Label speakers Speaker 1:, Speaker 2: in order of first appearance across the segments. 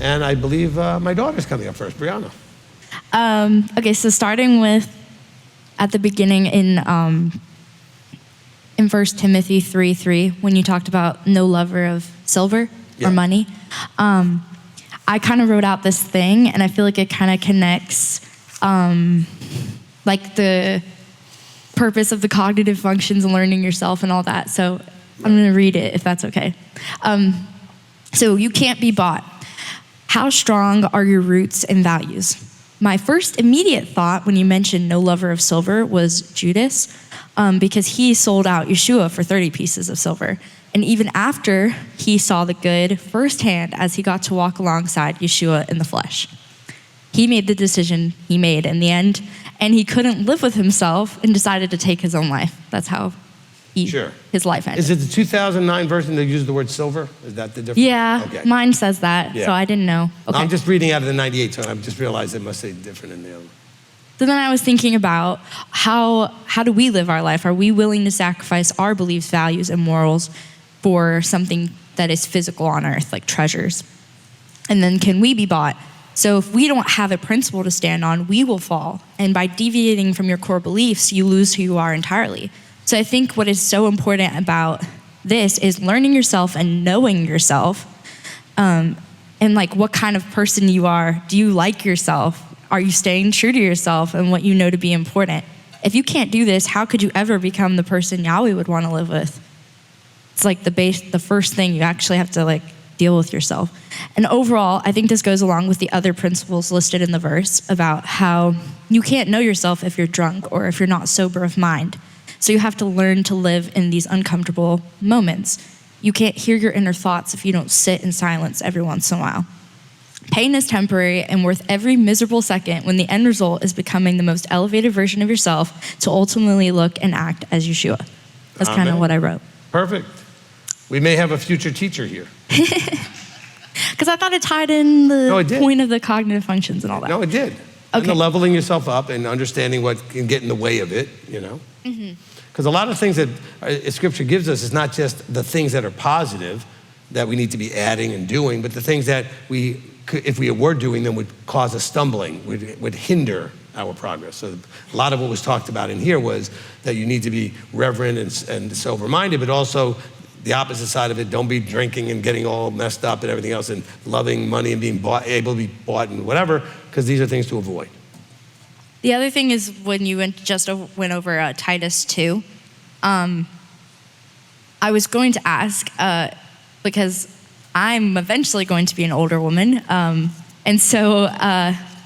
Speaker 1: And I believe my daughter's coming up first, Briana.
Speaker 2: Okay, so starting with at the beginning in 1 Timothy 3:3, when you talked about no lover of silver or money, I kind of wrote out this thing, and I feel like it kind of connects like the purpose of the cognitive functions and learning yourself and all that. So I'm going to read it if that's okay. So you can't be bought. How strong are your roots and values? My first immediate thought when you mentioned no lover of silver was Judas, because he sold out Yeshua for 30 pieces of silver. And even after he saw the good firsthand as he got to walk alongside Yeshua in the flesh, he made the decision he made in the end, and he couldn't live with himself and decided to take his own life. That's how his life ended.
Speaker 1: Is it the 2009 version that uses the word silver? Is that the difference?
Speaker 2: Yeah, okay. Mine says that, so I didn't know. Okay.
Speaker 1: I'm just reading out of the 98, so I just realized it must say different in the other.
Speaker 2: So then I was thinking about how do we live our life? Are we willing to sacrifice our beliefs, values, and morals for something that is physical on earth, like treasures? And then can we be bought? So if we don't have a principle to stand on, we will fall. And by deviating from your core beliefs, you lose who you are entirely. So I think what is so important about this is learning yourself and knowing yourself, and like what kind of person you are. Do you like yourself? Are you staying true to yourself and what you know to be important? If you can't do this, how could you ever become the person Yahweh would want to live with? It's like the first thing you actually have to like deal with yourself. And overall, I think this goes along with the other principles listed in the verse about how you can't know yourself if you're drunk or if you're not sober of mind. So you have to learn to live in these uncomfortable moments. You can't hear your inner thoughts if you don't sit in silence every once in a while. Pain is temporary and worth every miserable second when the end result is becoming the most elevated version of yourself to ultimately look and act as Yeshua. That's kind of what I wrote.
Speaker 1: Perfect. We may have a future teacher here.
Speaker 2: Because I thought it tied in the point of the cognitive functions and all that.
Speaker 1: No, it did. Okay. And the leveling yourself up and understanding what can get in the way of it, you know. Because a lot of things that Scripture gives us is not just the things that are positive that we need to be adding and doing, but the things that if we were doing them, would cause us stumbling, would hinder our progress. So a lot of what was talked about in here was that you need to be reverent and sober-minded, but also the opposite side of it, don't be drinking and getting all messed up and everything else and loving money and being able to be bought and whatever, because these are things to avoid.
Speaker 2: The other thing is when you went over Titus 2, I was going to ask, because I'm eventually going to be an older woman, and so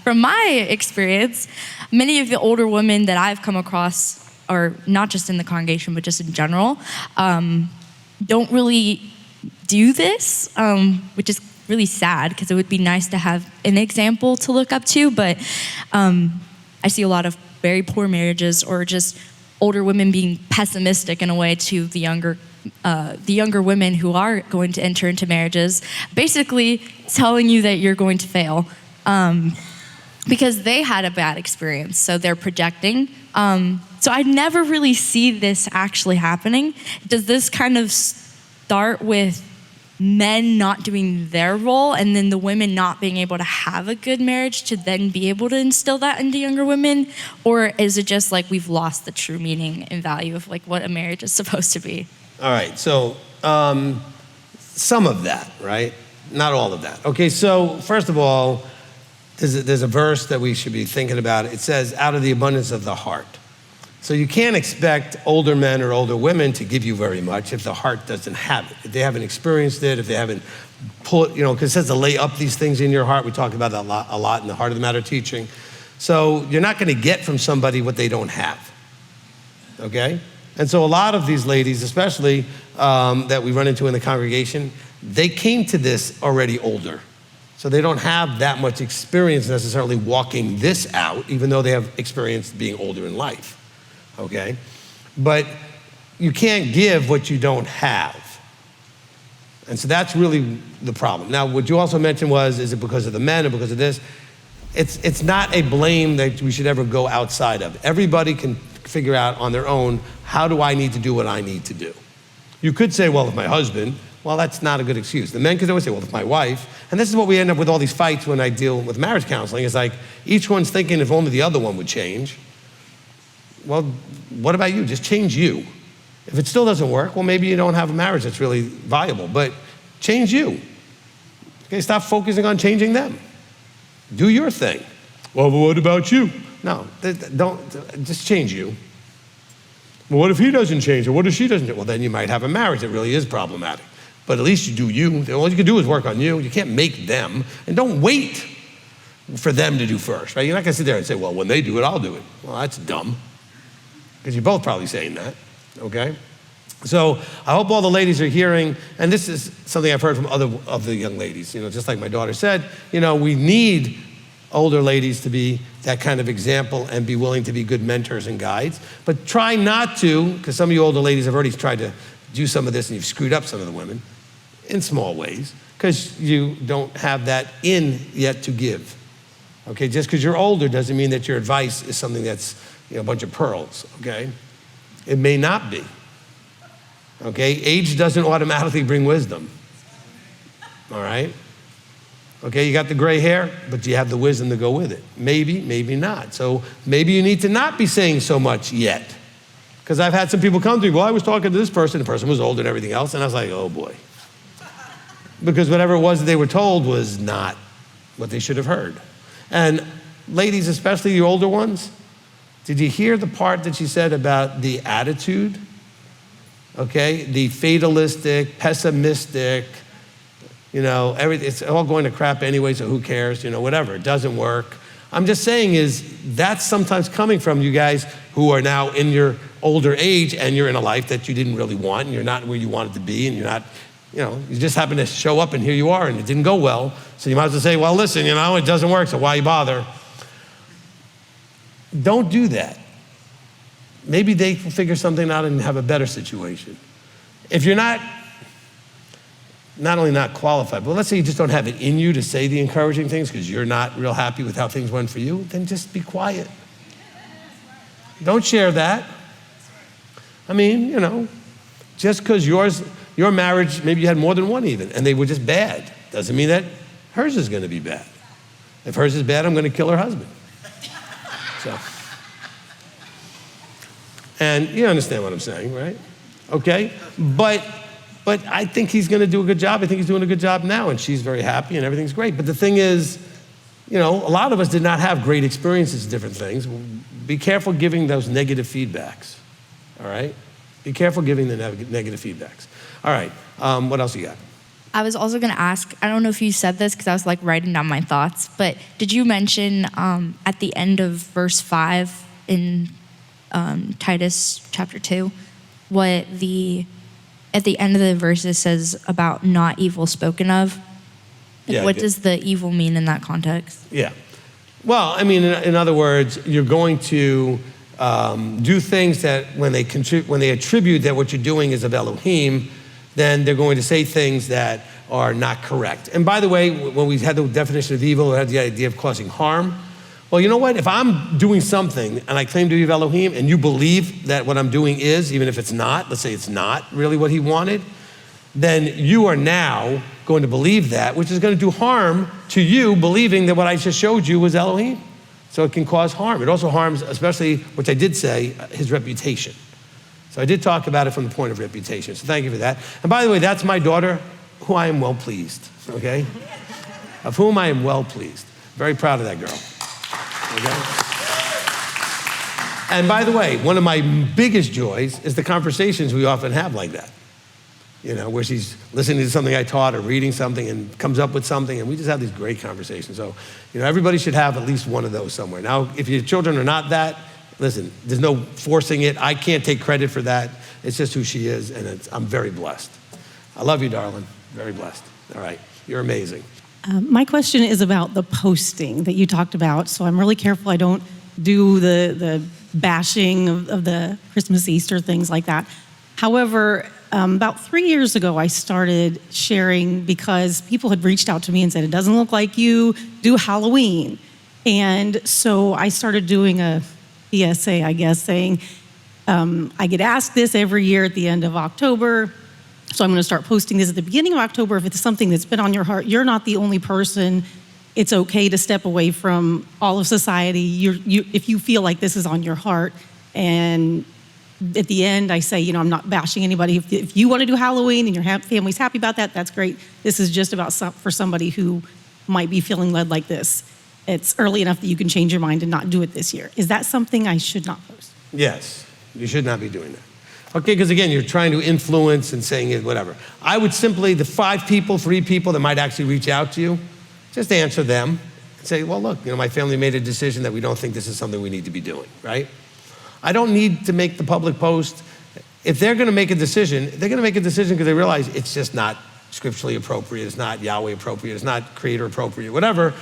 Speaker 2: from my experience, many of the older women that I've come across, or not just in the congregation, but just in general, don't really do this, which is really sad because it would be nice to have an example to look up to, but I see a lot of very poor marriages or just older women being pessimistic in a way to the younger women who are going to enter into marriages, basically telling you that you're going to fail because they had a bad experience, so they're projecting. So I never really see this actually happening. Does this kind of start with men not doing their role and then the women not being able to have a good marriage to then be able to instill that into younger women? Or is it just like we've lost the true meaning and value of like what a marriage is supposed to be?
Speaker 1: All right, so some of that, right? Not all of that. Okay, so first of all, there's a verse that we should be thinking about. It says, out of the abundance of the heart. So you can't expect older men or older women to give you very much if the heart doesn't have it. If they haven't experienced it, if they haven't put, because it says to lay up these things in your heart. We talk about that a lot in the Heart of the Matter teaching. So you're not gonna get from somebody what they don't have, okay? And so a lot of these ladies, especially that we run into in the congregation, they came to this already older. So they don't have that much experience necessarily walking this out, even though they have experience being older in life. Okay, but you can't give what you don't have. And so that's really the problem. Now, what you also mentioned was, is it because of the men or because of this? It's not a blame that we should ever go outside of. Everybody can figure out on their own, how do I need to do what I need to do? You could say, well, if my husband Well, that's not a good excuse. The men could always say, well, if my wife, and this is what we end up with all these fights when I deal with marriage counseling, is like each one's thinking if only the other one would change. Well, what about you? Just change you. If it still doesn't work, well, maybe you don't have a marriage that's really viable, but change you. Okay, stop focusing on changing them. Do your thing. Well, but what about you? No, don't, just change you. Well, what if he doesn't change, or what if she doesn't change? Well, then you might have a marriage that really is problematic. But at least you do you. All you can do is work on you. You can't make them, and don't wait for them to do first, right? You're not gonna sit there and say, well, when they do it, I'll do it. Well, that's dumb, because you're both probably saying that, okay? So I hope all the ladies are hearing, and this is something I've heard from other of the young ladies, just like my daughter said, we need older ladies to be that kind of example and be willing to be good mentors and guides. But try not to, because some of you older ladies have already tried to do some of this and you've screwed up some of the women in small ways, because you don't have that in yet to give. Okay, just because you're older doesn't mean that your advice is something that's a bunch of pearls, okay? It may not be. Okay, age doesn't automatically bring wisdom, all right? Okay, you got the gray hair, but do you have the wisdom to go with it? Maybe, maybe not. So maybe you need to not be saying so much yet. Because I've had some people come to me, well, I was talking to this person, the person was old and everything else, and I was like, oh boy. Because whatever it was that they were told was not what they should have heard. And ladies, especially the older ones, did you hear the part that she said about the attitude? Okay, the fatalistic, pessimistic, everything, it's all going to crap anyway, so who cares, whatever, it doesn't work. I'm just saying that's sometimes coming from you guys who are now in your older age and you're in a life that you didn't really want and you're not where you wanted to be and you're not, you just happen to show up and here you are and it didn't go well. So you might as well say, well, listen, it doesn't work, so why bother? Don't do that. Maybe they can figure something out and have a better situation. If you're not only not qualified, but let's say you just don't have it in you to say the encouraging things because you're not real happy with how things went for you, then just be quiet. Don't share that. I mean, just because your marriage, maybe you had more than one even, and they were just bad, doesn't mean that hers is going to be bad. If hers is bad, I'm going to kill her husband. So, and you understand what I'm saying, right? Okay, but I think he's going to do a good job. I think he's doing a good job now, and she's very happy, and everything's great. But the thing is, a lot of us did not have great experiences with different things. Be careful giving those negative feedbacks, all right? Be careful giving the negative feedbacks. All right, what else you got?
Speaker 2: I was also going to ask, I don't know if you said this because I was writing down my thoughts, but did you mention at the end of verse 5 in Titus chapter 2, what at the end of the verse it says about not evil spoken of? What does the evil mean in that context? Yeah.
Speaker 1: Well, I mean, in other words, you're going to do things that when they attribute that what you're doing is of Elohim, then they're going to say things that are not correct. And by the way, when we had the definition of evil, we had the idea of causing harm. Well, you know what? If I'm doing something and I claim to be of Elohim and you believe that what I'm doing is, even if it's not, let's say it's not really what he wanted, then you are now going to believe that, which is going to do harm to you believing that what I just showed you was Elohim. So it can cause harm. It also harms, especially, which I did say, his reputation. So I did talk about it from the point of reputation. So thank you for that. And by the way, that's my daughter, who I am well pleased, okay? Of whom I am well pleased. Very proud of that girl, okay? And by the way, one of my biggest joys is the conversations we often have like that. Where she's listening to something I taught or reading something and comes up with something, and we just have these great conversations. So, everybody should have at least one of those somewhere. Now, if your children are not that, listen, there's no forcing it. I can't take credit for that. It's just who she is, and I'm very blessed. I love you, darling. Very blessed. All right. You're amazing.
Speaker 3: My question is about the posting that you talked about. So I'm really careful I don't do the bashing of the Christmas, Easter, things like that. However, about 3 years ago, I started sharing because people had reached out to me and said, it doesn't look like you do Halloween. And so I started doing a PSA, I guess, saying, I get asked this every year at the end of October. So I'm going to start posting this at the beginning of October. If it's something that's been on your heart, you're not the only person. It's okay to step away from all of society. If you feel like this is on your heart. And at the end, I say, I'm not bashing anybody. If you want to do Halloween and your family's happy about that, that's great. This is just about for somebody who might be feeling led like this. It's early enough that you can change your mind and not do it this year. Is that something I should not post?
Speaker 1: Yes, you should not be doing that. Okay, because again, you're trying to influence and saying it, whatever. I would simply, the 3 people that might actually reach out to you, just answer them and say, well, look, my family made a decision that we don't think this is something we need to be doing, right? I don't need to make the public post. If they're going to make a decision, they're going to make a decision because they realize it's just not scripturally appropriate, it's not Yahweh appropriate, it's not creator appropriate, whatever.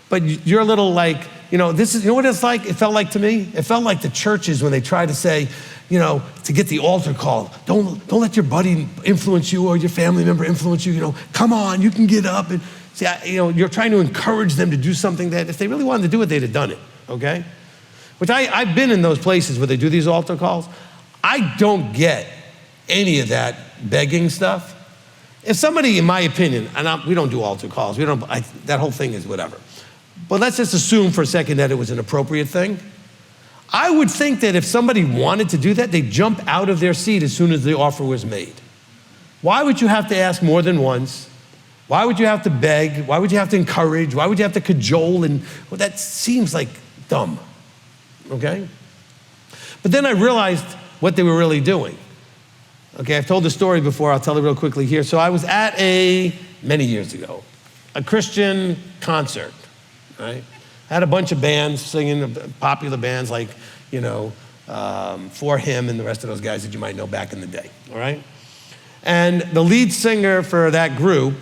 Speaker 1: But you're a little like, this is, what it's like? It felt like to me? It felt like the churches when they try to say, to get the altar call, don't let your buddy influence you or your family member influence you, come on, you can get up. And see, you're trying to encourage them to do something that if they really wanted to do it, they'd have done it, okay? Which I've been in those places where they do these altar calls. I don't get any of that begging stuff. If somebody, in my opinion, and we don't do altar calls, that whole thing is whatever. But let's just assume for a second that it was an appropriate thing. I would think that if somebody wanted to do that, they'd jump out of their seat as soon as the offer was made. Why would you have to ask more than once? Why would you have to beg? Why would you have to encourage? Why would you have to cajole? Well, that seems like dumb, okay? But then I realized what they were really doing. Okay, I've told the story before, I'll tell it real quickly here. So I was at many years ago, a Christian concert, right? Had a bunch of bands singing, popular bands like, For Him and the rest of those guys that you might know back in the day, all right? And the lead singer for that group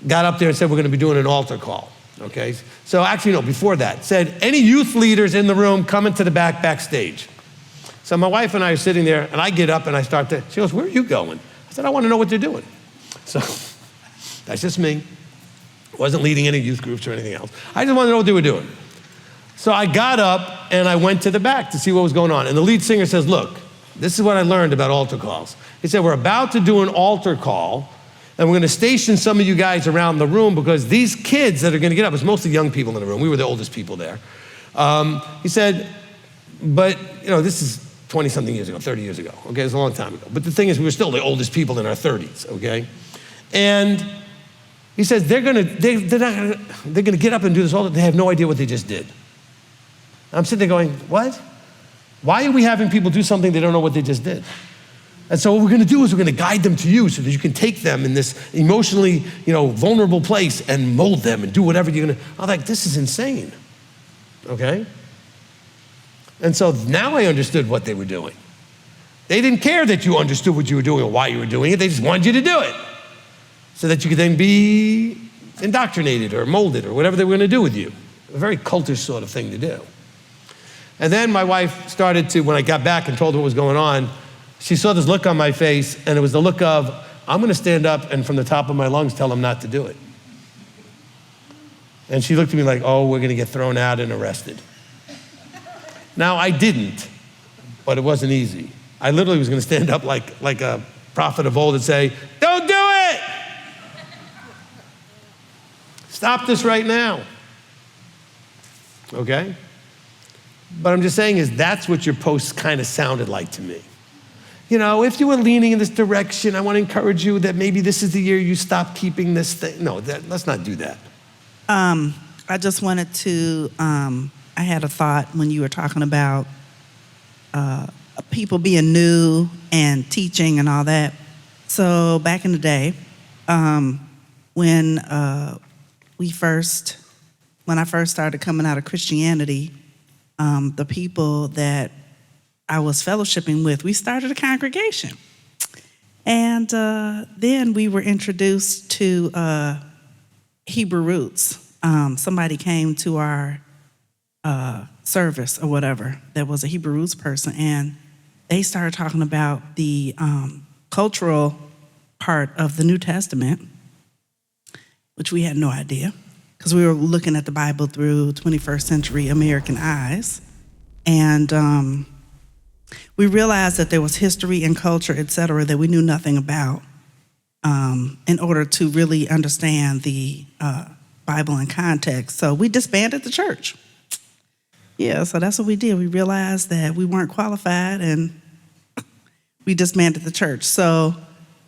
Speaker 1: got up there and said, we're going to be doing an altar call, okay? So actually, no, before that, said, any youth leaders in the room, come into the backstage. So my wife and I are sitting there, and I get up and she goes, where are you going? I said, I want to know what they're doing. So that's just me. Wasn't leading any youth groups or anything else. I just wanted to know what they were doing. So I got up and I went to the back to see what was going on. And the lead singer says, look, this is what I learned about altar calls. He said, we're about to do an altar call, and we're going to station some of you guys around the room because these kids that are going to get up, it's mostly young people in the room. We were the oldest people there. He said, but, this is 20-something years ago, 30 years ago. Okay, it's a long time ago. But the thing is, we were still the oldest people in our 30s, okay? And he says, they're gonna get up and do this all. They have no idea what they just did. I'm sitting there going, what? Why are we having people do something they don't know what they just did? And so what we're gonna do is we're gonna guide them to you so that you can take them in this emotionally, vulnerable place and mold them and do whatever you're gonna. I'm like, this is insane, okay? And so now I understood what they were doing. They didn't care that you understood what you were doing or why you were doing it. They just wanted you to do it so that you could then be indoctrinated or molded or whatever they were going to do with you. A very cultish sort of thing to do. And then my wife started to, when I got back and told her what was going on, she saw this look on my face, and it was the look of, I'm going to stand up and from the top of my lungs tell them not to do it. And she looked at me like, oh, we're going to get thrown out and arrested. Now, I didn't, but it wasn't easy. I literally was going to stand up like a prophet of old and say, don't do it! Stop this right now. Okay? But I'm just saying is that's what your posts kind of sounded like to me. If you were leaning in this direction, I want to encourage you that maybe this is the year you stop keeping this thing. No, let's not do that.
Speaker 4: I just wanted to... I had a thought when you were talking about people being new and teaching and all that. So back in the day, when I first started coming out of Christianity, the people that I was fellowshipping with, we started a congregation. And then we were introduced to Hebrew roots. Somebody came to our service or whatever that was a Hebrew roots person, and they started talking about the cultural part of the New Testament, which we had no idea because we were looking at the Bible through 21st century American eyes. And We realized that there was history and culture, et cetera, that we knew nothing about in order to really understand the Bible in context. So we disbanded the church. Yeah, so that's what we did. We realized that we weren't qualified, and we disbanded the church. So,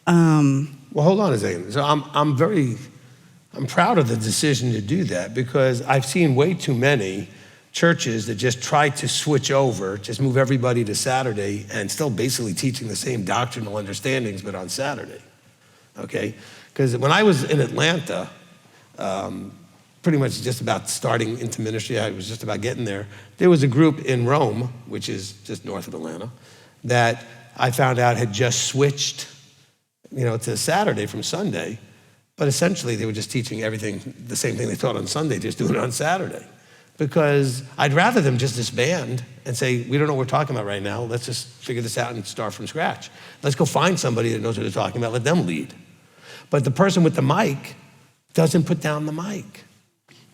Speaker 1: Well, hold on a second. So I'm proud of the decision to do that, because I've seen way too many churches that just try to switch over, just move everybody to Saturday and still basically teaching the same doctrinal understandings, but on Saturday, okay? Because when I was in Atlanta, pretty much just about starting into ministry, I was just about getting there, there was a group in Rome, which is just north of Atlanta, that I found out had just switched, to Saturday from Sunday, but essentially they were just teaching everything, the same thing they taught on Sunday, just doing it on Saturday. Because I'd rather them just disband and say, we don't know what we're talking about right now, let's just figure this out and start from scratch. Let's go find somebody that knows what they're talking about, let them lead. But the person with the mic doesn't put down the mic.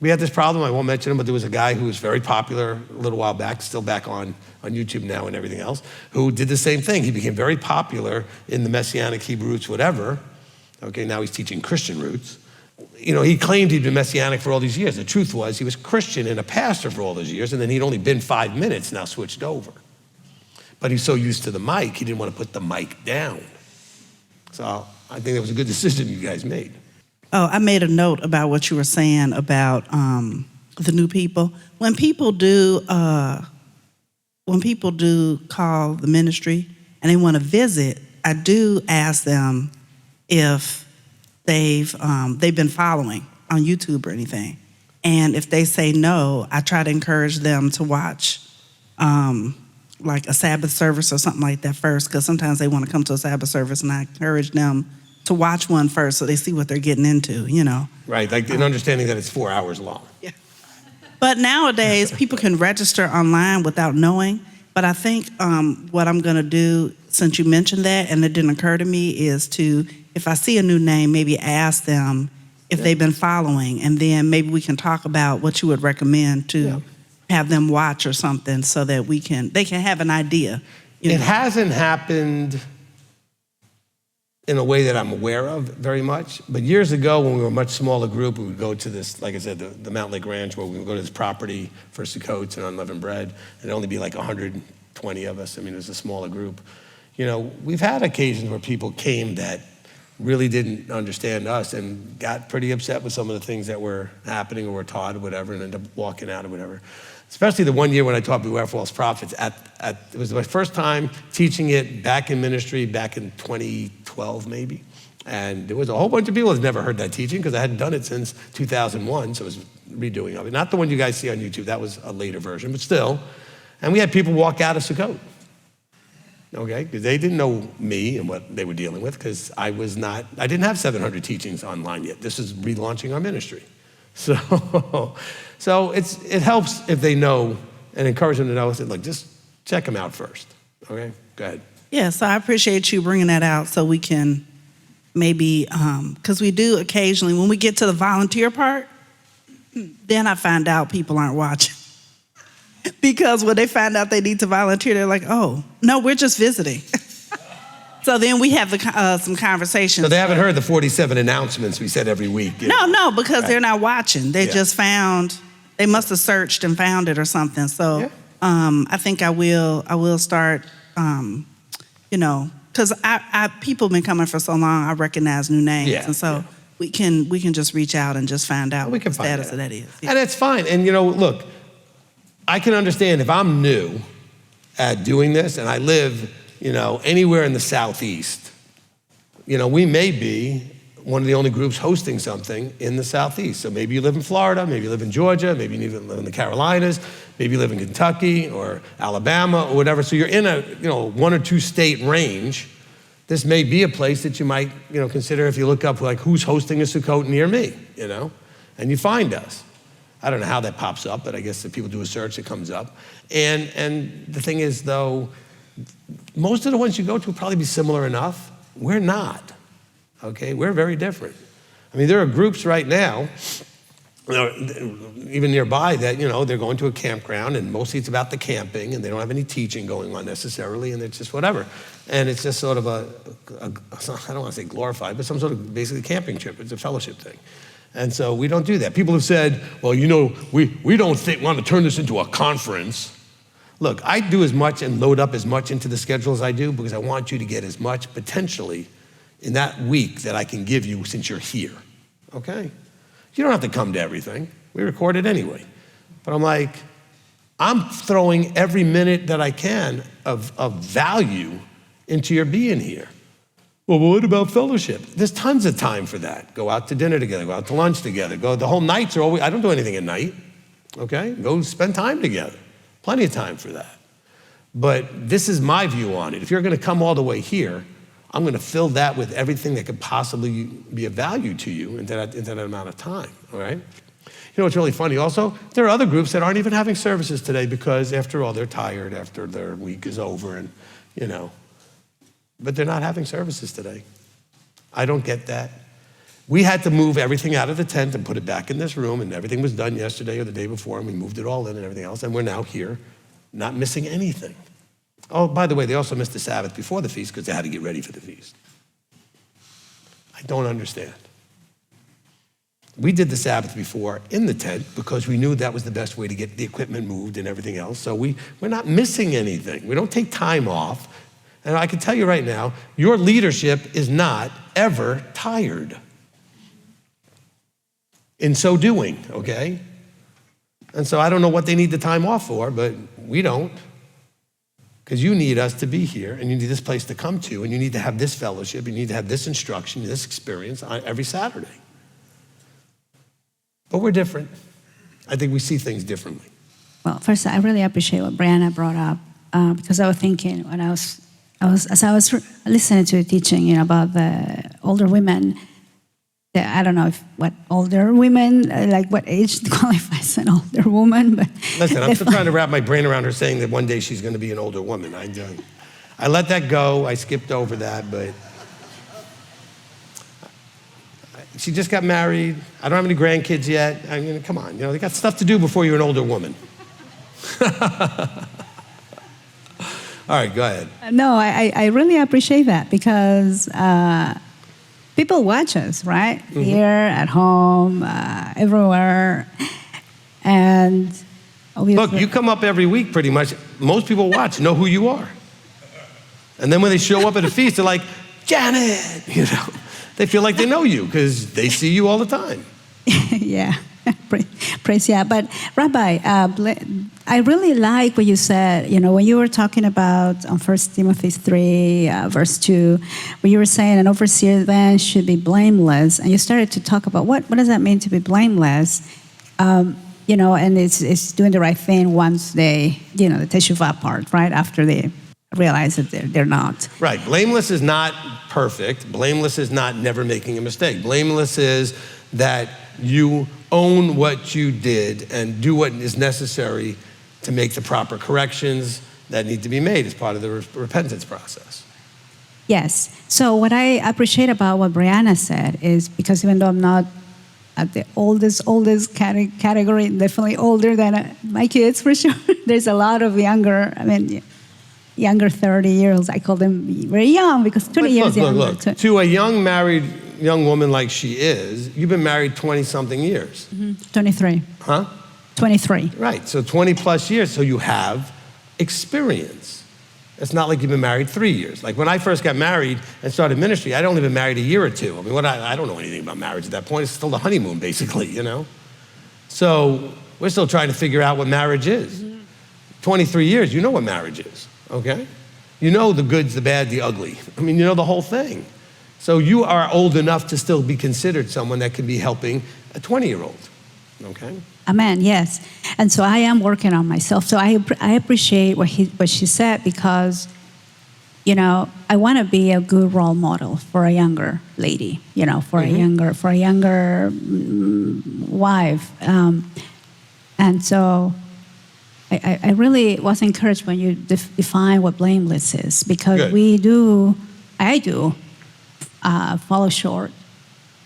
Speaker 1: We had this problem, I won't mention him, but there was a guy who was very popular a little while back, still back on YouTube now and everything else, who did the same thing. He became very popular in the Messianic, Hebrew roots, whatever. Okay, now he's teaching Christian roots. He claimed he'd been Messianic for all these years. The truth was he was Christian and a pastor for all those years, and then he'd only been 5 minutes, now switched over. But he's so used to the mic, he didn't want to put the mic down. So I think that was a good decision you guys made.
Speaker 4: Oh, I made a note about what you were saying about the new people. When people do call the ministry and they want to visit, I do ask them if they've been following on YouTube or anything. And if they say no, I try to encourage them to watch like a Sabbath service or something like that first, because sometimes they want to come to a Sabbath service, and I encourage them to watch one first so they see what they're getting into,
Speaker 1: Right, like in understanding that it's 4 hours long.
Speaker 4: Yeah. But nowadays, people can register online without knowing. But I think what I'm going to do, since you mentioned that, and it didn't occur to me, is to, if I see a new name, maybe ask them if they've been following, and then maybe we can talk about what you would recommend to have them watch or something, so that they can have an idea.
Speaker 1: It hasn't happened in a way that I'm aware of very much, but years ago when we were a much smaller group, we would go to this, like I said, the Mountain Lake Ranch, where we would go to this property for Sukkot and unleavened bread, and it'd only be like 120 of us. I mean, it was a smaller group. We've had occasions where people came that really didn't understand us and got pretty upset with some of the things that were happening or were taught or whatever, and ended up walking out or whatever. Especially the one year when I taught Beware False Prophets. It was my first time teaching it back in ministry, back in 2012 maybe. And there was a whole bunch of people that had never heard that teaching, because I hadn't done it since 2001, so it was redoing of it. Not the one you guys see on YouTube, that was a later version, but still. And we had people walk out of Sukkot, okay? Because they didn't know me and what they were dealing with, because I didn't have 700 teachings online yet. This is relaunching our ministry. So it helps if they know, and encourage them to know, like, just check them out first, okay? Go ahead.
Speaker 4: Yeah, so I appreciate you bringing that out, so we can maybe, because we do occasionally, when we get to the volunteer part, then I find out people aren't watching. Because when they find out they need to volunteer, they're like, oh, no, we're just visiting. So then we have some conversations.
Speaker 1: So they haven't heard the 47 announcements we said every week.
Speaker 4: No, because they're not watching. They just they must have searched and found it or something. So I think I will start, because people have been coming for so long, I recognize new names. And so we can just reach out and just find out what the status of that is. Yeah.
Speaker 1: And it's fine. And look, I can understand if I'm new at doing this and I live, anywhere in the Southeast, we may be one of the only groups hosting something in the Southeast. So maybe you live in Florida, maybe you live in Georgia, maybe you live in the Carolinas, maybe you live in Kentucky or Alabama or whatever. So you're in a, 1 or 2 state range. This may be a place that you might, consider if you look up, like, who's hosting a Sukkot near me, and you find us. I don't know how that pops up, but I guess if people do a search, it comes up. And the thing is, though, most of the ones you go to will probably be similar enough. We're not, okay? We're very different. I mean, there are groups right now or even nearby that, they're going to a campground and mostly it's about the camping and they don't have any teaching going on necessarily and it's just whatever. And it's just sort of I don't want to say glorified, but some sort of basically camping trip. It's a fellowship thing. And so we don't do that. People have said, well, we don't want to turn this into a conference. Look, I do as much and load up as much into the schedule as I do because I want you to get as much potentially in that week that I can give you since you're here, okay? You don't have to come to everything. We record it anyway. But I'm throwing every minute that I can of value into your being here. Well, what about fellowship? There's tons of time for that. Go out to dinner together, go out to lunch together, the whole nights are always, I don't do anything at night, okay? Go spend time together. Plenty of time for that. But this is my view on it. If you're gonna come all the way here, I'm gonna fill that with everything that could possibly be of value to you in that amount of time, all right? You know what's really funny also? There are other groups that aren't even having services today because after all, they're tired after their week is over and, but they're not having services today. I don't get that. We had to move everything out of the tent and put it back in this room and everything was done yesterday or the day before and we moved it all in and everything else and we're now here, not missing anything. Oh, by the way, they also missed the Sabbath before the feast because they had to get ready for the feast. I don't understand. We did the Sabbath before in the tent because we knew that was the best way to get the equipment moved and everything else. So we're not missing anything. We don't take time off. And I can tell you right now, your leadership is not ever tired in so doing, okay? And so I don't know what they need the time off for, but we don't. Because you need us to be here, and you need this place to come to, and you need to have this fellowship, you need to have this instruction, this experience every Saturday. But we're different. I think we see things differently.
Speaker 5: Well, first, I really appreciate what Briana brought up because I was thinking when as I was listening to the teaching, about the older women. I don't know what older women, like what age qualifies an older woman, but
Speaker 1: listen, I'm still trying to wrap my brain around her saying that one day she's going to be an older woman. I let that go. I skipped over that, but she just got married. I don't have any grandkids yet. I mean, come on, they got stuff to do before you're an older woman. All right, go ahead.
Speaker 5: No, I really appreciate that because people watch us, right? Mm-hmm. Here, at home, everywhere. And
Speaker 1: look, you come up every week pretty much. Most people watch, know who you are. And then when they show up at a feast, they're like, Janet, They feel like they know you because they see you all the time.
Speaker 5: Yeah, praise yeah. But Rabbi, I really like what you said, when you were talking about on 1 Timothy 3, verse 2, where you were saying an overseer then should be blameless. And you started to talk about what does that mean to be blameless? And it's doing the right thing once they, the teshuvah part, right? After they realize that they're not.
Speaker 1: Right. Blameless is not perfect. Blameless is not never making a mistake. Blameless is that you own what you did and do what is necessary to make the proper corrections that need to be made as part of the repentance process.
Speaker 5: Yes. So what I appreciate about what Briana said is because even though I'm not at the oldest category, definitely older than my kids for sure, there's a lot of younger 30-year-olds. I call them very young because 20 years younger.
Speaker 1: Look. To a young woman like she is, you've been married 20-something years.
Speaker 5: Mm-hmm. 23.
Speaker 1: Huh?
Speaker 5: 23.
Speaker 1: Right, so 20 plus years, so you have experience. It's not like you've been married 3 years. Like when I first got married and started ministry, I'd only been married a year or two. I mean, I don't know anything about marriage at that point. It's still the honeymoon, basically, So we're still trying to figure out what marriage is. Mm-hmm. 23 years, you know what marriage is, okay? You know the goods, the bad, the ugly. I mean, you know the whole thing. So you are old enough to still be considered someone that can be helping a 20-year-old, okay?
Speaker 5: Amen, yes. And so I am working on myself. So I appreciate what she said because, I want to be a good role model for a younger lady, for mm-hmm. a younger wife. And so I really was encouraged when you define what blameless is because
Speaker 1: Good.
Speaker 5: I do fall short.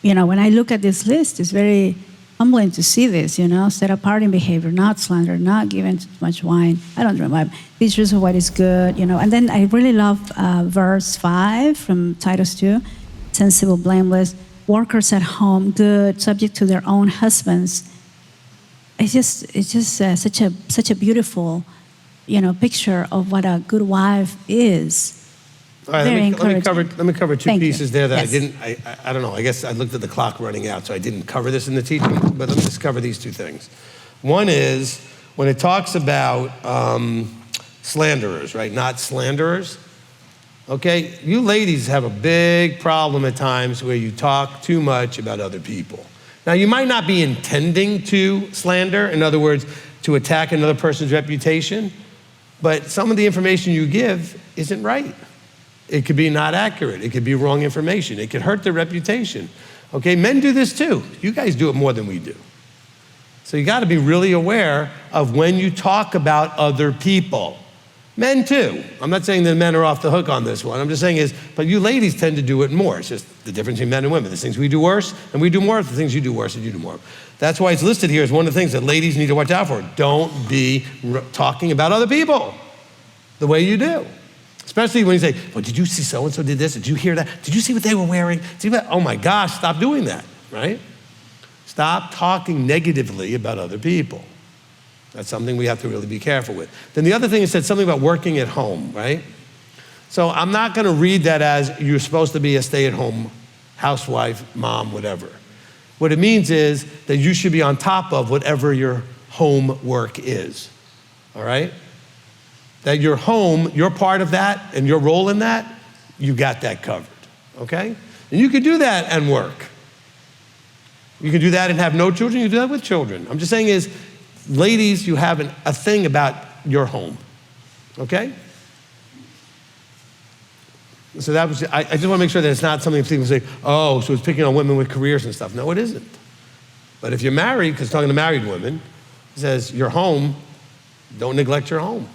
Speaker 5: When I look at this list, it's very humbling to see this, set apart in behavior, not slander, not giving too much wine. I don't drink wine. Teachers of what is good, And then I really love verse 5 from Titus 2, sensible, blameless, workers at home, good, subject to their own husbands. It's just such a beautiful, picture of what a good wife is.
Speaker 1: All right,
Speaker 5: Very encouraging.
Speaker 1: let me cover two
Speaker 5: Thank you.
Speaker 1: pieces there that
Speaker 5: Yes.
Speaker 1: I didn't, I don't know, I guess I looked at the clock running out, so I didn't cover this in the teaching, but let me just cover these two things. One is, when it talks about slanderers, right, not slanderers, okay, you ladies have a big problem at times where you talk too much about other people. Now, you might not be intending to slander, in other words, to attack another person's reputation, but some of the information you give isn't right. It could be not accurate. It could be wrong information. It could hurt their reputation. Okay, men do this too. You guys do it more than we do. So you got to be really aware of when you talk about other people. Men too. I'm not saying that men are off the hook on this one. I'm just saying but you ladies tend to do it more. It's just the difference between men and women. There's things we do worse and we do more. The things you do worse and you do more. That's why it's listed here as one of the things that ladies need to watch out for. Don't be talking about other people the way you do. Especially when you say, well, did you see so-and-so did this? Did you hear that? Did you see what they were wearing? Oh my gosh, stop doing that, right? Stop talking negatively about other people. That's something we have to really be careful with. Then the other thing is said something about working at home, right? So I'm not gonna read that as you're supposed to be a stay-at-home housewife, mom, whatever. What it means is that you should be on top of whatever your home work is, all right? That your home, your part of that and your role in that, you got that covered, okay? And you can do that and work. You can do that and have no children, you can do that with children. I'm just saying is, ladies, you have a thing about your home, okay? So that was, I just want to make sure that it's not something people say, oh, so it's picking on women with careers and stuff. No, it isn't. But if you're married, because talking to married women, it says your home, don't neglect your home.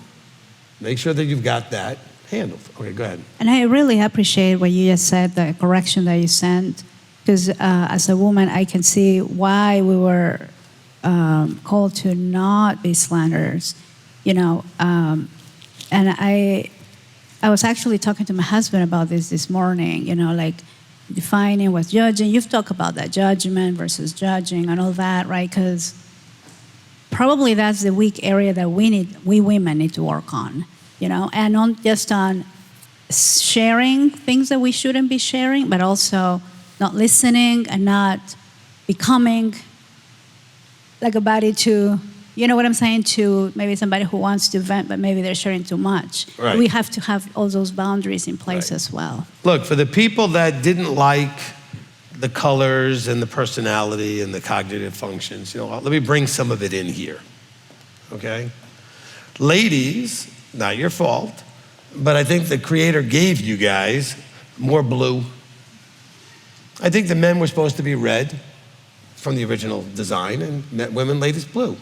Speaker 1: Make sure that you've got that handled. Okay, go ahead.
Speaker 5: And I really appreciate what you just said, the correction that you sent, because as a woman, I can see why we were called to not be slanderers, and I was actually talking to my husband about this morning, like defining what's judging. You've talked about that, judgment versus judging and all that, right? Because probably that's the weak area that we women need to work on, and not just on sharing things that we shouldn't be sharing, but also not listening and not becoming like a body to, what I'm saying, to maybe somebody who wants to vent, but maybe they're sharing too much.
Speaker 1: Right.
Speaker 5: We have to have all those boundaries in place as well.
Speaker 1: Look, for the people that didn't like the colors and the personality and the cognitive functions, let me bring some of it in here, okay? Ladies, not your fault, but I think the Creator gave you guys more blue. I think the men were supposed to be red from the original design, and women, ladies, blue.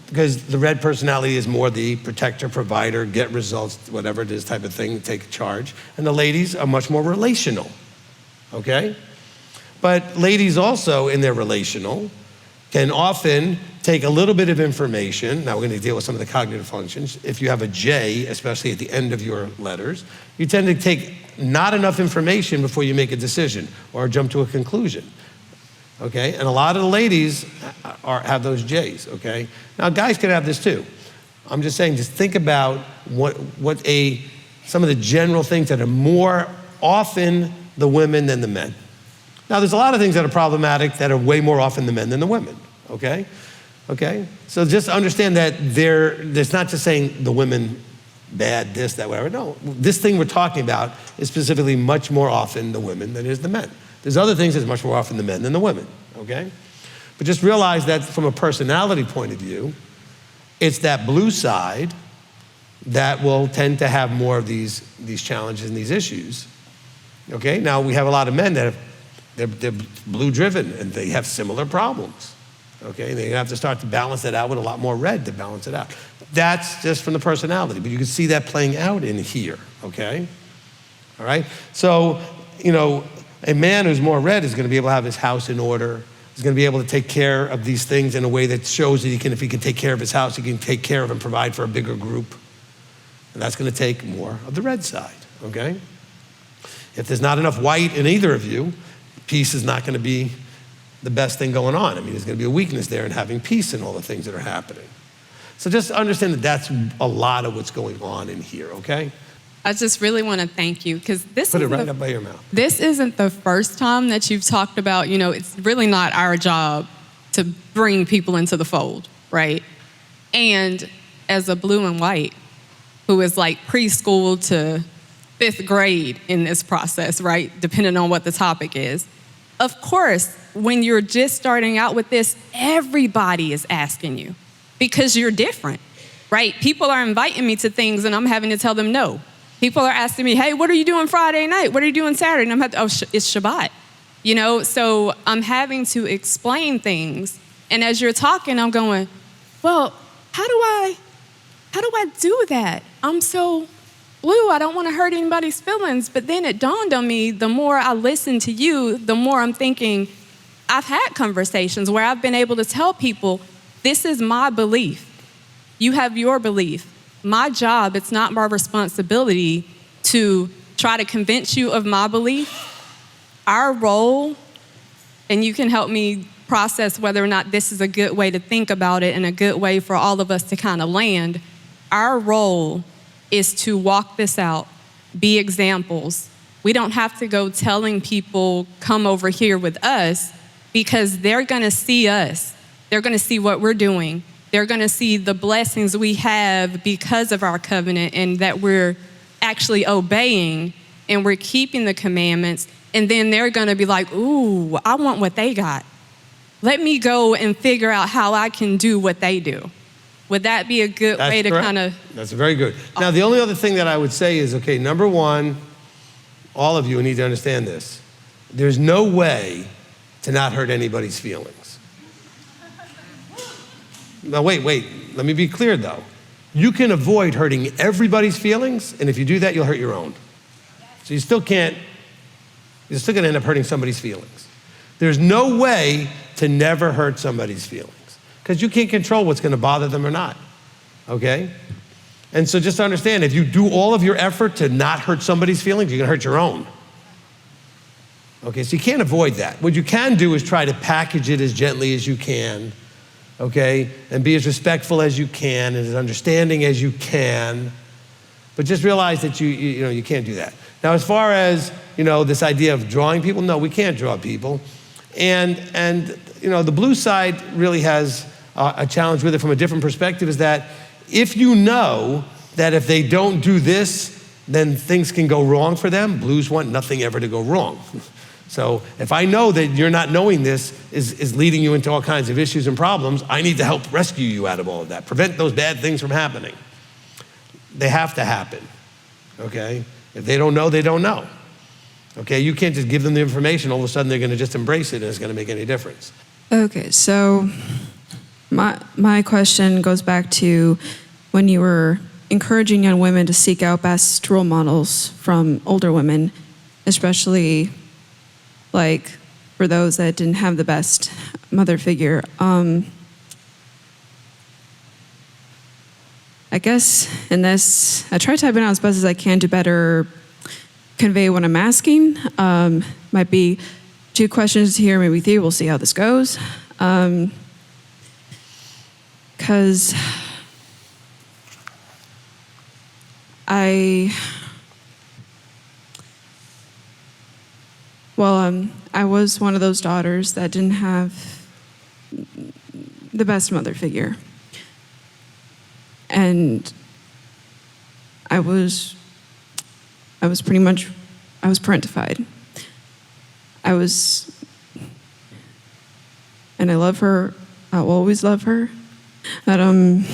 Speaker 1: Because the red personality is more the protector, provider, get results, whatever it is type of thing, take charge. And the ladies are much more relational, okay? But ladies also, in their relational, can often take a little bit of information. Now we're going to deal with some of the cognitive functions. If you have a J, especially at the end of your letters, you tend to take not enough information before you make a decision or jump to a conclusion, okay? And a lot of the ladies have those J's, okay? Now guys can have this too. I'm just saying, just think about some of the general things that are more often the women than the men. Now, there's a lot of things that are problematic that are way more often the men than the women, okay? Okay? So just understand that there's not just saying the women bad, this, that, whatever. No, this thing we're talking about is specifically much more often the women than it is the men. There's other things that's much more often the men than the women, okay? But just realize that from a personality point of view, it's that blue side that will tend to have more of these challenges and these issues, okay? Now, we have a lot of men that they're blue-driven, and they have similar problems, okay? They have to start to balance that out with a lot more red to balance it out. That's just from the personality, but you can see that playing out in here, okay? All right? So, a man who's more red is going to be able to have his house in order, is going to be able to take care of these things in a way that shows that if he can take care of his house, he can take care of and provide for a bigger group. And that's going to take more of the red side, okay? If there's not enough white in either of you, peace is not going to be the best thing going on. I mean, there's going to be a weakness there in having peace in all the things that are happening. So just understand that that's a lot of what's going on in here, okay?
Speaker 6: I just really want to thank you because
Speaker 1: Put it right up by your mouth.
Speaker 6: This isn't the first time that you've talked about, it's really not our job to bring people into the fold, right? And as a blue and white, who is like preschool to 5th grade in this process, right? Depending on what the topic is. Of course, when you're just starting out with this, everybody is asking you because you're different, right? People are inviting me to things and I'm having to tell them no. People are asking me, hey, what are you doing Friday night? What are you doing Saturday? And I'm having it's Shabbat, So I'm having to explain things. And as you're talking, I'm going, well, how do I do that? I'm so blue, I don't want to hurt anybody's feelings. But then it dawned on me, the more I listen to you, the more I'm thinking, I've had conversations where I've been able to tell people, this is my belief. You have your belief. My job, it's not my responsibility to try to convince you of my belief. Our role, and you can help me process whether or not this is a good way to think about it and a good way for all of us to kind of land. Our role is to walk this out, be examples. We don't have to go telling people, come over here with us, because they're gonna see us. They're gonna see what we're doing. They're gonna see the blessings we have because of our covenant and that we're actually obeying and we're keeping the commandments. And then they're gonna be like, ooh, I want what they got. Let me go and figure out how I can do what they do. Would that be a good way to kind of?
Speaker 1: That's very good. Now, the only other thing that I would say is, okay, number one, all of you need to understand this. There's no way to not hurt anybody's feelings. Now, wait, let me be clear though. You can avoid hurting everybody's feelings, and if you do that, you'll hurt your own. So you're still gonna end up hurting somebody's feelings. There's no way to never hurt somebody's feelings, because you can't control what's gonna bother them or not, okay? And so just understand, if you do all of your effort to not hurt somebody's feelings, you're gonna hurt your own. Okay, so you can't avoid that. What you can do is try to package it as gently as you can, okay? And be as respectful as you can and as understanding as you can. But just realize that you can't do that. Now, as far as, this idea of drawing people, no, we can't draw people. And the blue side really has a challenge with it from a different perspective, is that if you know that if they don't do this, then things can go wrong for them, blues want nothing ever to go wrong. So if I know that you're not knowing this is leading you into all kinds of issues and problems, I need to help rescue you out of all of that, prevent those bad things from happening. They have to happen, okay? If they don't know, they don't know. Okay, you can't just give them the information, all of a sudden they're gonna just embrace it and it's gonna make any difference.
Speaker 7: Okay, so my question goes back to when you were encouraging young women to seek out best role models from older women, especially like for those that didn't have the best mother figure. I guess in this, I try typing out as best as I can to better convey what I'm asking. Might be 2 questions here, maybe 3. We'll see how this goes. Because I was one of those daughters that didn't have the best mother figure. And I was parentified. And I love her, I'll always love her. But of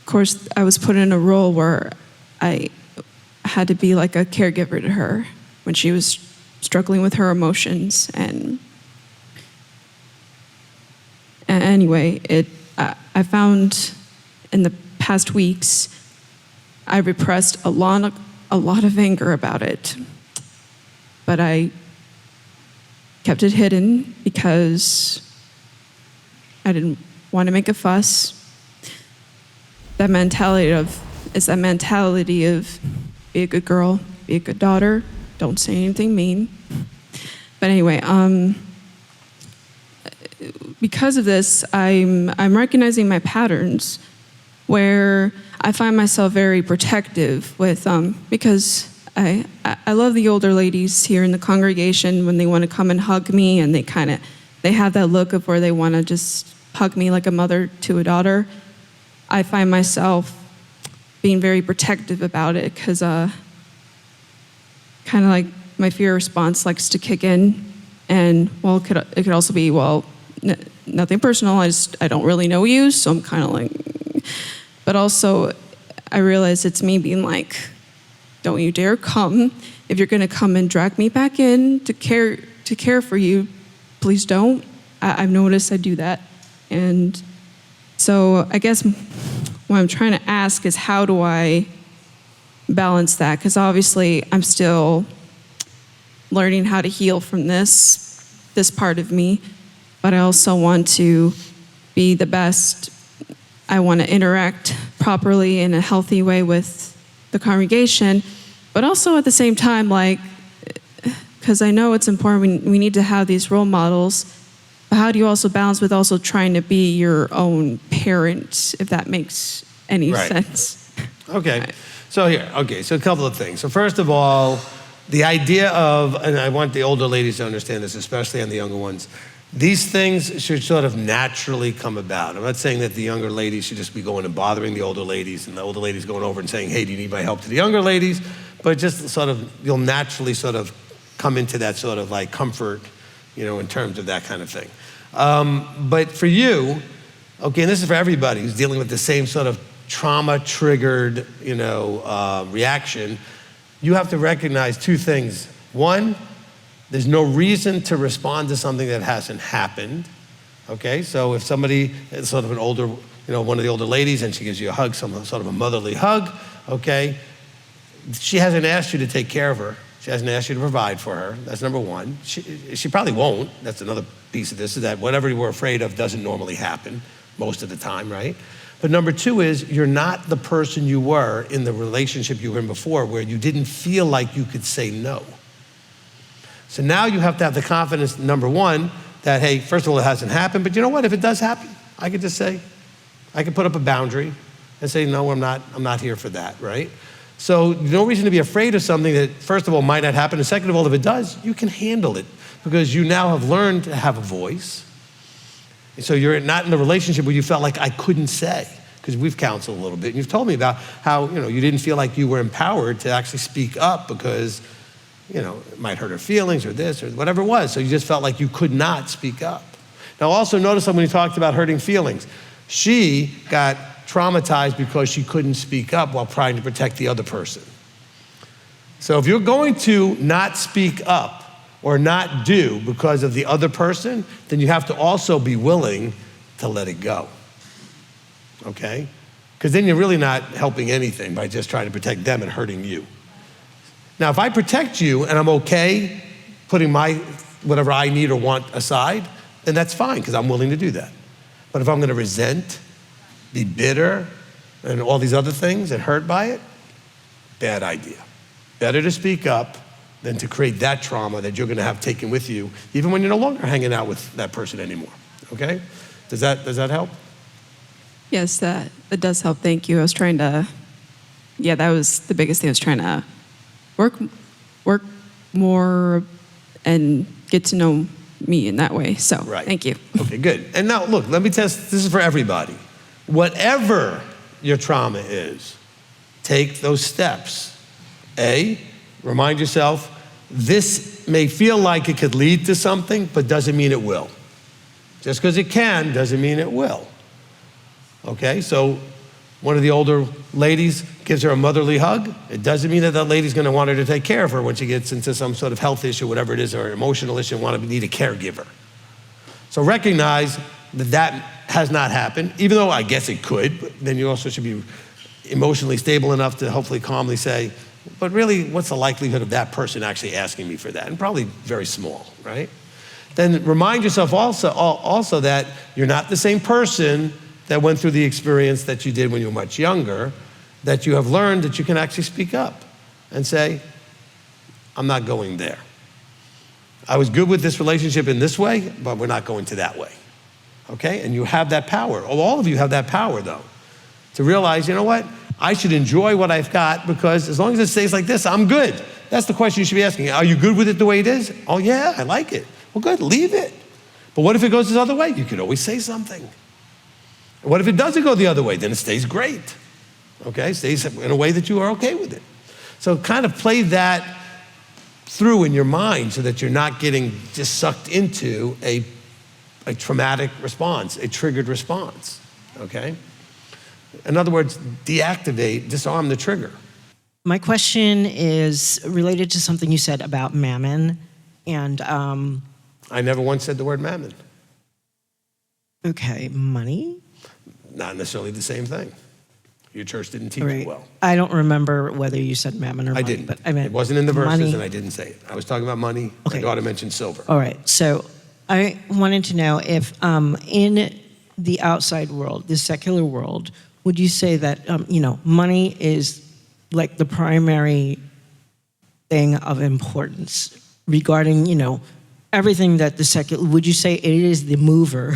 Speaker 7: course, I was put in a role where I had to be like a caregiver to her when she was struggling with her emotions. And anyway, I found in the past weeks, I repressed a lot of anger about it. But I kept it hidden because I didn't want to make a fuss. That mentality of be a good girl, be a good daughter, don't say anything mean. But anyway, because of this, I'm recognizing my patterns where I find myself very protective with, because I love the older ladies here in the congregation when they want to come and hug me, and they have that look of where they want to just hug me like a mother to a daughter. I find myself being very protective about it because kind of like my fear response likes to kick in, and it could also be nothing personal. I don't really know you, so I'm kind of like, but also I realize it's me being like, don't you dare come. If you're going to come and drag me back in to care for you, please don't. I've noticed I do that. And so I guess what I'm trying to ask is, how do I balance that? Because obviously I'm still learning how to heal from this part of me, but I also want to be the best. I want to interact properly in a healthy way with the congregation, but also at the same time, because I know it's important, we need to have these role models, but how do you also balance with also trying to be your own parent, if that makes any sense?
Speaker 1: Okay, so a couple of things. So first of all, the idea of, and I want the older ladies to understand this, especially on the younger ones, these things should sort of naturally come about. I'm not saying that the younger ladies should just be going and bothering the older ladies, and the older ladies going over and saying, hey, do you need my help, to the younger ladies? But just sort of, you'll naturally sort of come into that sort of like comfort, in terms of that kind of thing. But for you, and this is for everybody who's dealing with the same sort of trauma-triggered, reaction, you have to recognize two things. One, there's no reason to respond to something that hasn't happened, okay? So if somebody is sort of an older, one of the older ladies, and she gives you a hug, some sort of a motherly hug, okay? She hasn't asked you to take care of her. She hasn't asked you to provide for her. That's number one. She probably won't. That's another piece of this, is that whatever we're afraid of doesn't normally happen most of the time, right? But number two is, you're not the person you were in the relationship you were in before, where you didn't feel like you could say no. So now you have to have the confidence, number one, that, hey, first of all, it hasn't happened, but you know what? If it does happen, I could just say, I could put up a boundary and say, no, I'm not here for that, right? So no reason to be afraid of something that, first of all, might not happen, and second of all, if it does, you can handle it, because you now have learned to have a voice. And so you're not in the relationship where you felt like I couldn't say, because we've counseled a little bit, and you've told me about how, you didn't feel like you were empowered to actually speak up because, it might hurt her feelings or this or whatever it was. So you just felt like you could not speak up. Now also notice that when you talked about hurting feelings, she got traumatized because she couldn't speak up while trying to protect the other person. So if you're going to not speak up or not do because of the other person, then you have to also be willing to let it go, okay? Because then you're really not helping anything by just trying to protect them and hurting you. Now, if I protect you and I'm okay putting my whatever I need or want aside, then that's fine, because I'm willing to do that. But if I'm going to resent, be bitter, and all these other things and hurt by it, bad idea. Better to speak up than to create that trauma that you're going to have taken with you, even when you're no longer hanging out with that person anymore, okay? Does that help?
Speaker 7: Yes, that does help. Thank you. I was trying to, that was the biggest thing. I was trying to work more and get to know me in that way. So Thank you.
Speaker 1: Okay, good. And now look, let me test, this is for everybody. Whatever your trauma is, take those steps. A, remind yourself, this may feel like it could lead to something, but doesn't mean it will. Just because it can doesn't mean it will. Okay, so one of the older ladies gives her a motherly hug. It doesn't mean that that lady's going to want her to take care of her when she gets into some sort of health issue, whatever it is, or emotional issue, and need a caregiver. So recognize that that has not happened, even though I guess it could, but then you also should be emotionally stable enough to hopefully calmly say, but really, what's the likelihood of that person actually asking me for that? And probably very small, right? then remind yourself also that you're not the same person that went through the experience that you did when you were much younger, that you have learned that you can actually speak up and say, I'm not going there. I was good with this relationship in this way, but we're not going to that way. Okay? And you have that power. All of you have that power, though, to realize, you know what? I should enjoy what I've got because as long as it stays like this, I'm good. That's the question you should be asking. Are you good with it the way it is? Oh, yeah, I like it. Well, good, leave it. But what if it goes this other way? You could always say something. And what if it doesn't go the other way? Then it stays great. Okay? Stays in a way that you are okay with it. So kind of play that through in your mind so that you're not getting just sucked into a traumatic response, a triggered response. Okay? In other words, disarm the trigger.
Speaker 8: My question is related to something you said about mammon, and
Speaker 1: I never once said the word mammon.
Speaker 8: okay, money.
Speaker 1: Not necessarily the same thing. Your church didn't teach
Speaker 8: Right.
Speaker 1: it well.
Speaker 8: I don't remember whether you said mammon or
Speaker 1: I
Speaker 8: money,
Speaker 1: didn't.
Speaker 8: but I meant
Speaker 1: It wasn't in the verses,
Speaker 8: money.
Speaker 1: and I didn't say it. I was talking about money.
Speaker 8: Okay.
Speaker 1: My daughter mentioned silver.
Speaker 8: All right. So I wanted to know if in the outside world, the secular world, would you say that, money is like the primary thing of importance regarding, everything that the secular, would you say it is the mover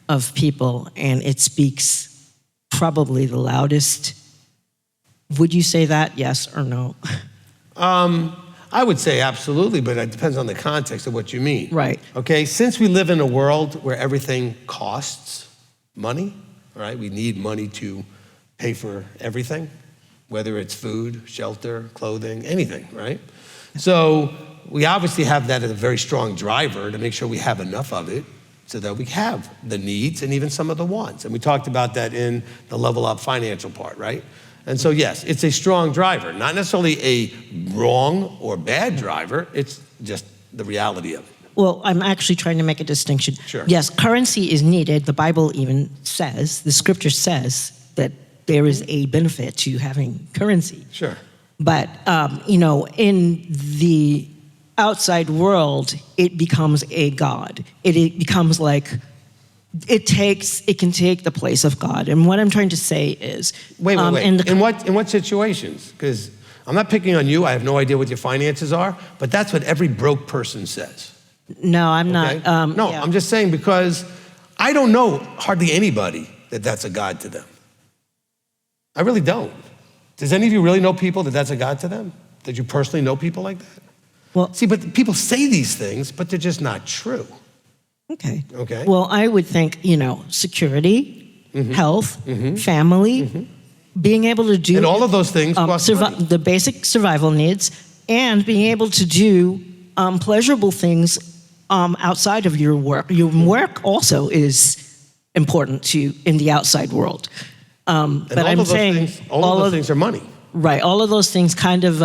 Speaker 8: of people and it speaks probably the loudest? Would you say that, yes or no?
Speaker 1: I would say absolutely, but it depends on the context of what you mean.
Speaker 8: Right.
Speaker 1: Okay, since we live in a world where everything costs money, right? We need money to pay for everything, whether it's food, shelter, clothing, anything, right? So we obviously have that as a very strong driver to make sure we have enough of it so that we have the needs and even some of the wants. And we talked about that in the level up financial part, right? And so yes, it's a strong driver, not necessarily a wrong or bad driver, it's just the reality of it.
Speaker 8: Well, I'm actually trying to make a distinction.
Speaker 1: Sure.
Speaker 8: Yes, currency is needed. The Bible even says, the scripture says that there is a benefit to having currency.
Speaker 1: Sure.
Speaker 8: But, in the outside world, it becomes a god. It becomes like, it can take the place of God. And what I'm trying to say is...
Speaker 1: Wait. In what situations? Because I'm not picking on you. I have no idea what your finances are, but that's what every broke person says.
Speaker 8: No, I'm
Speaker 1: Okay?
Speaker 8: not.
Speaker 1: No,
Speaker 8: Yeah.
Speaker 1: I'm just saying because I don't know hardly anybody that's a God to them. I really don't. Does any of you really know people that's a God to them? Did you personally know people like that?
Speaker 8: Well,
Speaker 1: See, but people say these things, but they're just not true.
Speaker 8: okay.
Speaker 1: Okay.
Speaker 8: Well, I would think, security, health, family, being able to do...
Speaker 1: And all of those things cost money.
Speaker 8: the basic survival needs, and being able to do pleasurable things outside of your work. Your work also is important to you in the outside world.
Speaker 1: And
Speaker 8: But
Speaker 1: all
Speaker 8: I'm
Speaker 1: of those
Speaker 8: saying
Speaker 1: things, all of those things are money.
Speaker 8: Right, all of those things kind of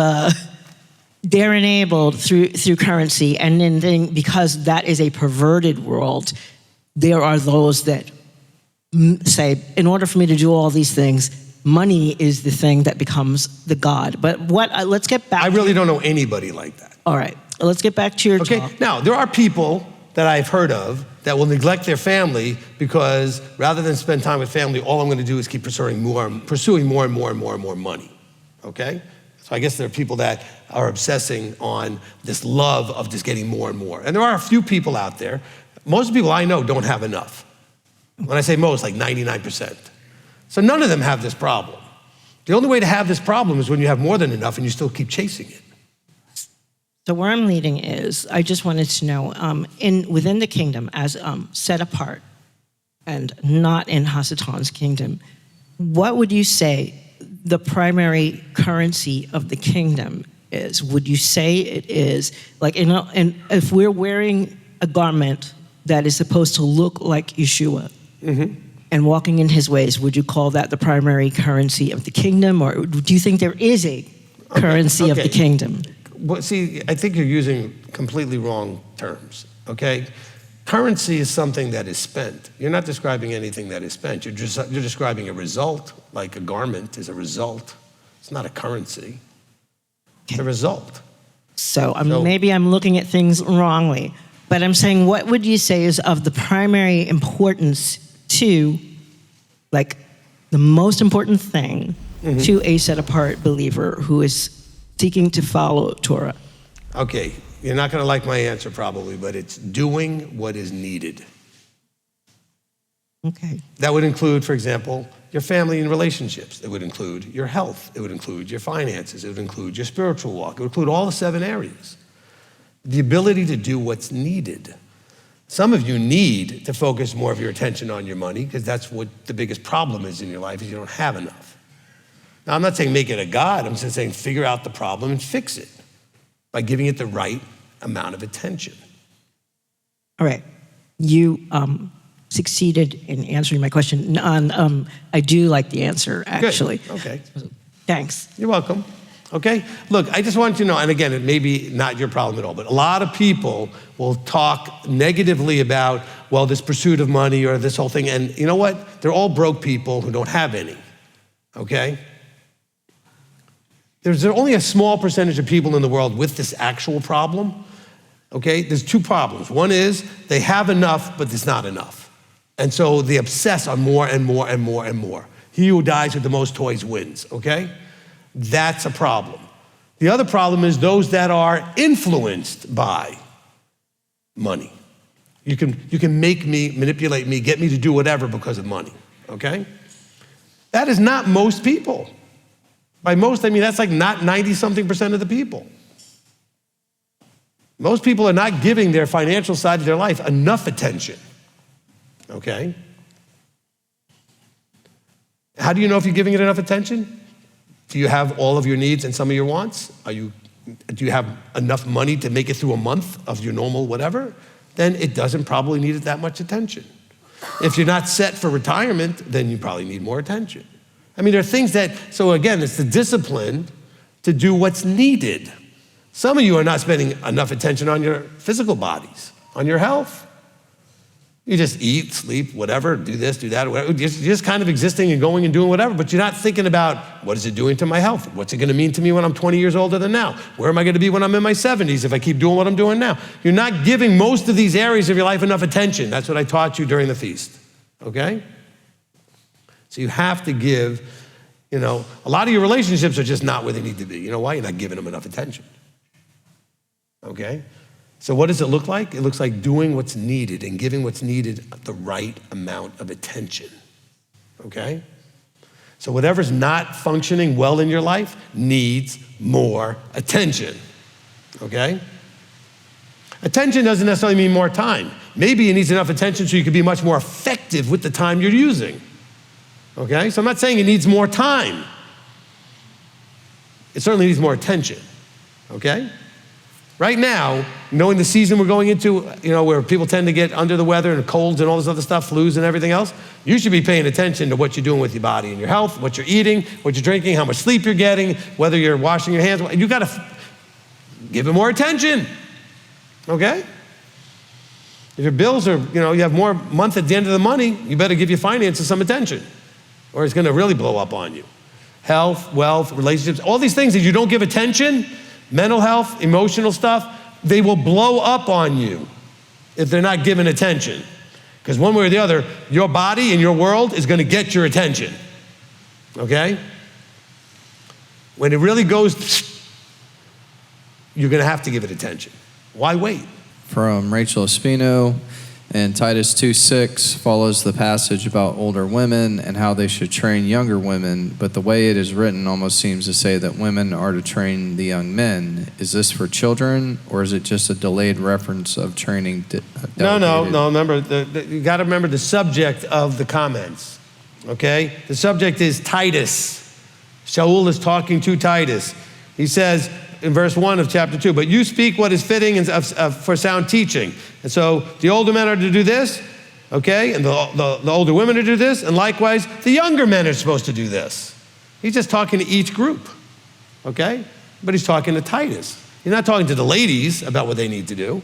Speaker 8: they're enabled through currency, and then because that is a perverted world, there are those that say, in order for me to do all these things, money is the thing that becomes the god. But let's get back.
Speaker 1: I really don't know anybody like that.
Speaker 8: All right, let's get back to your
Speaker 1: Okay,
Speaker 8: talk.
Speaker 1: now there are people that I've heard of that will neglect their family because rather than spend time with family, all I'm going to do is keep pursuing more and more money. Okay? So I guess there are people that are obsessing on this love of just getting more and more. And there are a few people out there. Most people I know don't have enough. When I say most, like 99%. So none of them have this problem. The only way to have this problem is when you have more than enough and you still keep chasing it.
Speaker 8: So where I'm leading is, I just wanted to know, within the kingdom, as set apart, and not in HaSatan's kingdom, what would you say the primary currency of the kingdom is? Would you say it is, like, and if we're wearing a garment that is supposed to look like Yeshua, and walking in his ways, would you call that the primary currency of the kingdom, or do you think there is a currency of the kingdom?
Speaker 1: Well, see, I think you're using completely wrong terms, okay? Currency is something that is spent. You're not describing anything that is spent. You're describing a result, like a garment is a result. It's not a currency. It's a result.
Speaker 8: So maybe I'm looking at things wrongly, but I'm saying, what would you say is of the primary importance to, like, the most important thing to a set-apart believer who is seeking to follow Torah?
Speaker 1: Okay, you're not going to like my answer probably, but it's doing what is needed.
Speaker 8: Okay.
Speaker 1: That would include, for example, your family and relationships. It would include your health. It would include your finances. It would include your spiritual walk. It would include all the 7 areas. The ability to do what's needed. Some of you need to focus more of your attention on your money because that's what the biggest problem is in your life is you don't have enough. Now, I'm not saying make it a God. I'm just saying figure out the problem and fix it by giving it the right amount of attention.
Speaker 8: All right. You succeeded in answering my question. I do like the answer, actually.
Speaker 1: Good. Okay.
Speaker 8: Thanks.
Speaker 1: You're welcome. Okay? Look, I just want you to know, and again, it may be not your problem at all, but a lot of people will talk negatively about, well, this pursuit of money or this whole thing, and you know what? They're all broke people who don't have any. Okay? There's only a small percentage of people in the world with this actual problem. Okay? There's 2 problems. One is they have enough, but it's not enough. And so they obsess on more and more and more and more. He who dies with the most toys wins, okay? That's a problem. The other problem is those that are influenced by money. You can make me, manipulate me, get me to do whatever because of money, okay? That is not most people. By most, I mean that's like not 90-something% of the people. Most people are not giving their financial side of their life enough attention. Okay? How do you know if you're giving it enough attention? Do you have all of your needs and some of your wants? Do you have enough money to make it through a month of your normal whatever? Then it doesn't probably need it that much attention. If you're not set for retirement, then you probably need more attention. I mean, there are things that, so again, it's the discipline to do what's needed. Some of you are not spending enough attention on your physical bodies, on your health. You just eat, sleep, whatever, do this, do that, whatever. You're just kind of existing and going and doing whatever, but you're not thinking about what is it doing to my health? What's it gonna mean to me when I'm 20 years older than now? Where am I gonna be when I'm in my 70s if I keep doing what I'm doing now? You're not giving most of these areas of your life enough attention. That's what I taught you during the feast, okay? So you have to give, a lot of your relationships are just not where they need to be. You know why? You're not giving them enough attention, okay? So what does it look like? It looks like doing what's needed and giving what's needed the right amount of attention, okay? So whatever's not functioning well in your life needs more attention, okay? Attention doesn't necessarily mean more time. Maybe it needs enough attention so you can be much more effective with the time you're using, okay? So I'm not saying it needs more time. It certainly needs more attention, okay? Right now, knowing the season we're going into, where people tend to get under the weather and colds and all this other stuff, flus and everything else, you should be paying attention to what you're doing with your body and your health, what you're eating, what you're drinking, how much sleep you're getting, whether you're washing your hands. You gotta give it more attention, okay? If your bills are, you have more month at the end of the money, you better give your finances some attention or it's gonna really blow up on you. Health, wealth, relationships, all these things that you don't give attention, mental health, emotional stuff, they will blow up on you if they're not given attention. Because one way or the other, your body and your world is gonna get your attention, okay? When it really goes, you're gonna have to give it attention. Why wait?
Speaker 9: From Rachel Espino, and Titus 2:6 follows the passage about older women and how they should train younger women, but the way it is written almost seems to say that women are to train the young men. Is this for children, or is it just a delayed reference of training?
Speaker 1: No. Remember, you got to remember the subject of the comments, okay? The subject is Titus. Shaul is talking to Titus. He says, in verse 1 of chapter 2, but you speak what is fitting for sound teaching. And so the older men are to do this, okay? And the older women are to do this, and likewise, the younger men are supposed to do this. He's just talking to each group, okay? But he's talking to Titus. He's not talking to the ladies about what they need to do.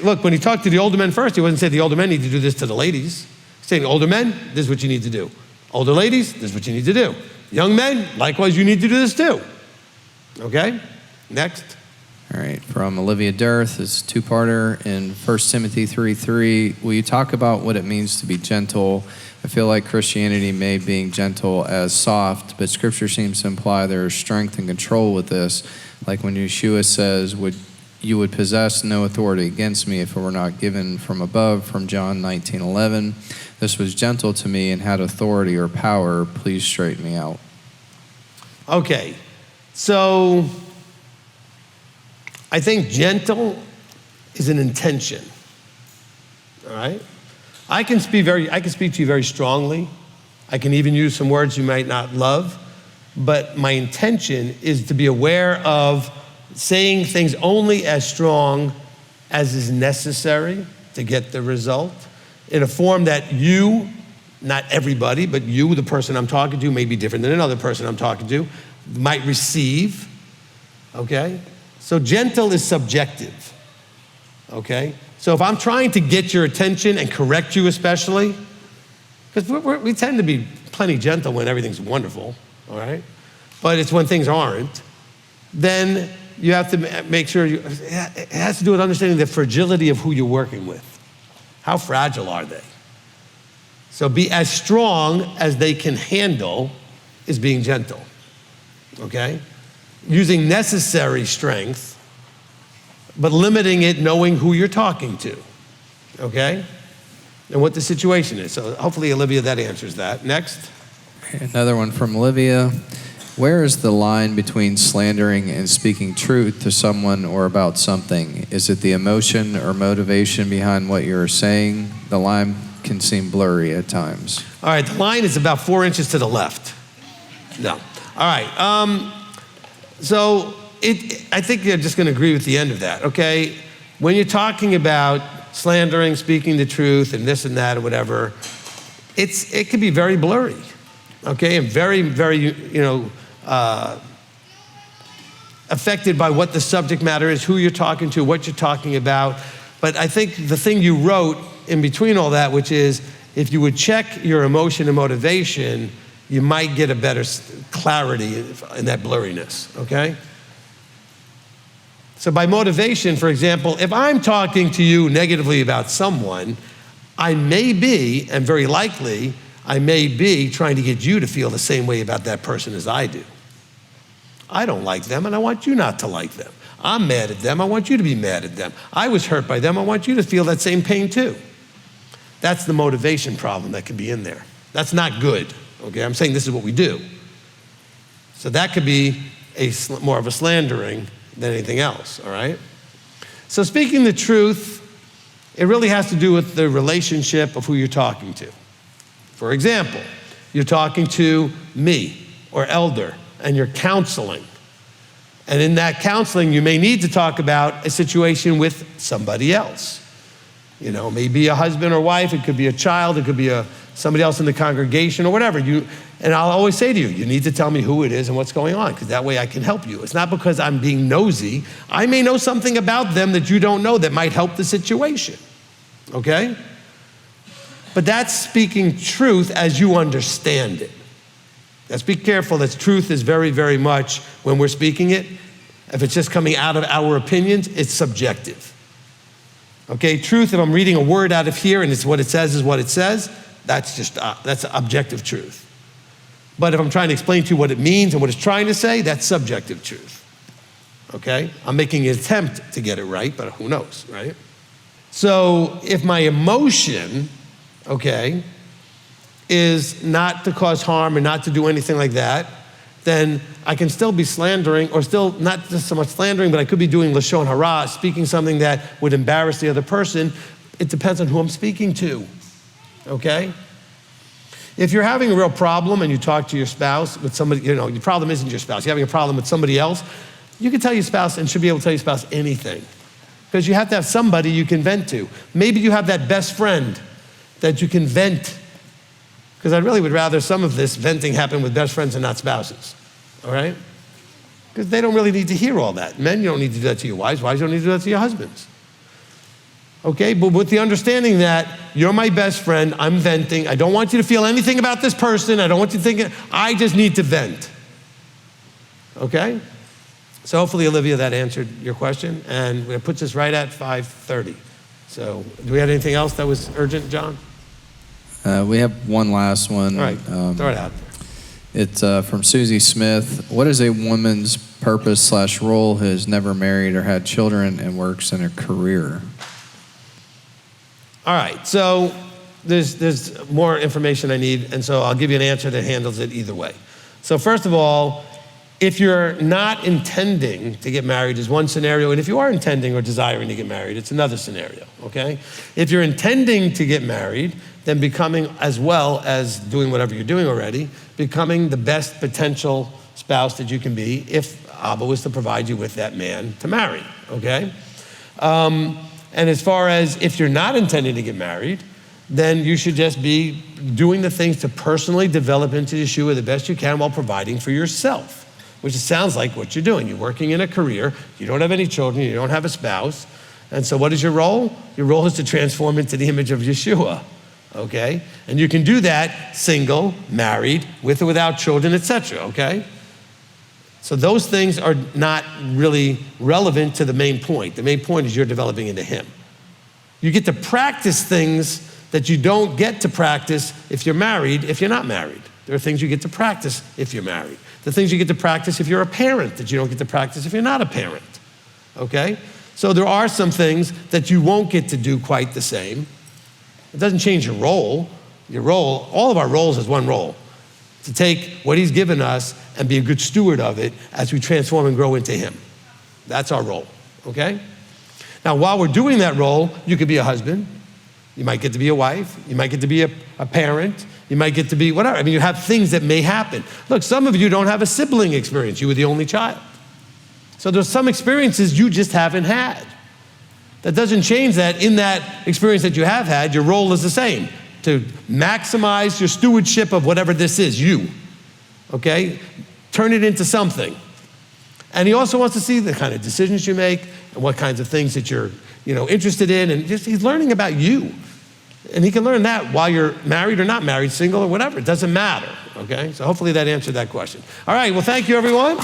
Speaker 1: Look, when he talked to the older men first, he wasn't saying the older men need to do this to the ladies. He's saying, older men, this is what you need to do. Older ladies, this is what you need to do. Young men, likewise, you need to do this too. Okay, next.
Speaker 9: All right, from Olivia Dearth, it's a two-parter in 1 Timothy 3:3. Will you talk about what it means to be gentle? I feel like Christianity made being gentle as soft, but Scripture seems to imply there is strength and control with this. Like when Yeshua says, you would possess no authority against me if it were not given from above, from John 19:11. This was gentle to me and had authority or power. Please straighten me out.
Speaker 1: Okay, so I think gentle is an intention, all right? I can speak to you very strongly. I can even use some words you might not love, but my intention is to be aware of saying things only as strong as is necessary to get the result in a form that you, not everybody, but you, the person I'm talking to, may be different than another person I'm talking to, might receive, okay? So gentle is subjective, okay? So if I'm trying to get your attention and correct you especially, because we tend to be plenty gentle when everything's wonderful, all right? But it's when things aren't, then you have to make sure it has to do with understanding the fragility of who you're working with. How fragile are they? So be as strong as they can handle is being gentle, okay? Using necessary strength, but limiting it knowing who you're talking to, okay? And what the situation is. So hopefully, Olivia, that answers that. Next.
Speaker 9: Another one from Olivia. Where is the line between slandering and speaking truth to someone or about something? Is it the emotion or motivation behind what you're saying? The line can seem blurry at times.
Speaker 1: All right, the line is about 4 inches to the left. No. All right. So I think you're just going to agree with the end of that, okay? When you're talking about slandering, speaking the truth, and this and that or whatever, it can be very blurry, okay? And very, very, affected by what the subject matter is, who you're talking to, what you're talking about. But I think the thing you wrote in between all that, which is if you would check your emotion and motivation, you might get a better clarity in that blurriness, okay? So by motivation, for example, if I'm talking to you negatively about someone, I may be, and very likely, I may be trying to get you to feel the same way about that person as I do. I don't like them, and I want you not to like them. I'm mad at them, I want you to be mad at them. I was hurt by them, I want you to feel that same pain too. That's the motivation problem that could be in there. That's not good, okay? I'm saying this is what we do. So that could be more of a slandering than anything else, all right? So speaking the truth, it really has to do with the relationship of who you're talking to. For example, you're talking to me or elder, and you're counseling. And in that counseling, you may need to talk about a situation with somebody else. Maybe a husband or wife, it could be a child, it could be somebody else in the congregation or whatever. And I'll always say to you, you need to tell me who it is and what's going on, because that way I can help you. It's not because I'm being nosy. I may know something about them that you don't know that might help the situation, okay? But that's speaking truth as you understand it. Let's be careful that truth is very, very much, when we're speaking it, if it's just coming out of our opinions, it's subjective. Okay, truth, if I'm reading a word out of here and it's what it says is what it says, that's objective truth. But if I'm trying to explain to you what it means and what it's trying to say, that's subjective truth. Okay? I'm making an attempt to get it right, but who knows, right? So if my emotion, okay, is not to cause harm or not to do anything like that, then I can still be slandering, or still not just so much slandering, but I could be doing lashon hara, speaking something that would embarrass the other person. It depends on who I'm speaking to, okay? If you're having a real problem and you talk to your spouse with somebody, your problem isn't your spouse, you're having a problem with somebody else, you can tell your spouse and should be able to tell your spouse anything. Because you have to have somebody you can vent to. Maybe you have that best friend that you can vent. Because I really would rather some of this venting happen with best friends and not spouses, all right? Because they don't really need to hear all that. Men, you don't need to do that to your wives. Wives, you don't need to do that to your husbands. Okay, but with the understanding that you're my best friend, I'm venting, I don't want you to feel anything about this person, I don't want you to think, I just need to vent, okay? So hopefully, Olivia, that answered your question, and it puts us right at 5:30. So do we have anything else that was urgent, John?
Speaker 9: We have one last one.
Speaker 1: All right, throw it out.
Speaker 9: It's from Susie Smith. What is a woman's purpose/role who has never married or had children and works in a career?
Speaker 1: All right, so there's more information I need, and so I'll give you an answer that handles it either way. So first of all, if you're not intending to get married is one scenario, and if you are intending or desiring to get married, it's another scenario, okay? If you're intending to get married, then becoming, as well as doing whatever you're doing already, becoming the best potential spouse that you can be if Abba was to provide you with that man to marry, okay? And as far as if you're not intending to get married, then you should just be doing the things to personally develop into Yeshua the best you can while providing for yourself, which sounds like what you're doing. You're working in a career, you don't have any children, you don't have a spouse, and so what is your role? Your role is to transform into the image of Yeshua, okay? And you can do that single, married, with or without children, etc., okay? So those things are not really relevant to the main point. The main point is you're developing into Him. You get to practice things that you don't get to practice if you're married, if you're not married. There are things you get to practice if you're married. The things you get to practice if you're a parent that you don't get to practice if you're not a parent, okay? So there are some things that you won't get to do quite the same. It doesn't change your role. Your role, all of our roles is one role, to take what He's given us and be a good steward of it as we transform and grow into Him. That's our role, okay? Now, while we're doing that role, you could be a husband, you might get to be a wife, you might get to be a parent, you might get to be whatever. I mean, you have things that may happen. Look, some of you don't have a sibling experience. You were the only child. So there's some experiences you just haven't had. That doesn't change that in that experience that you have had, your role is the same, to maximize your stewardship of whatever this is, you, okay? Turn it into something. And He also wants to see the kind of decisions you make and what kinds of things that you're, interested in, and just He's learning about you. And He can learn that while you're married or not married, single or whatever. It doesn't matter, okay? So hopefully that answered that question. All right, well, thank you, everyone.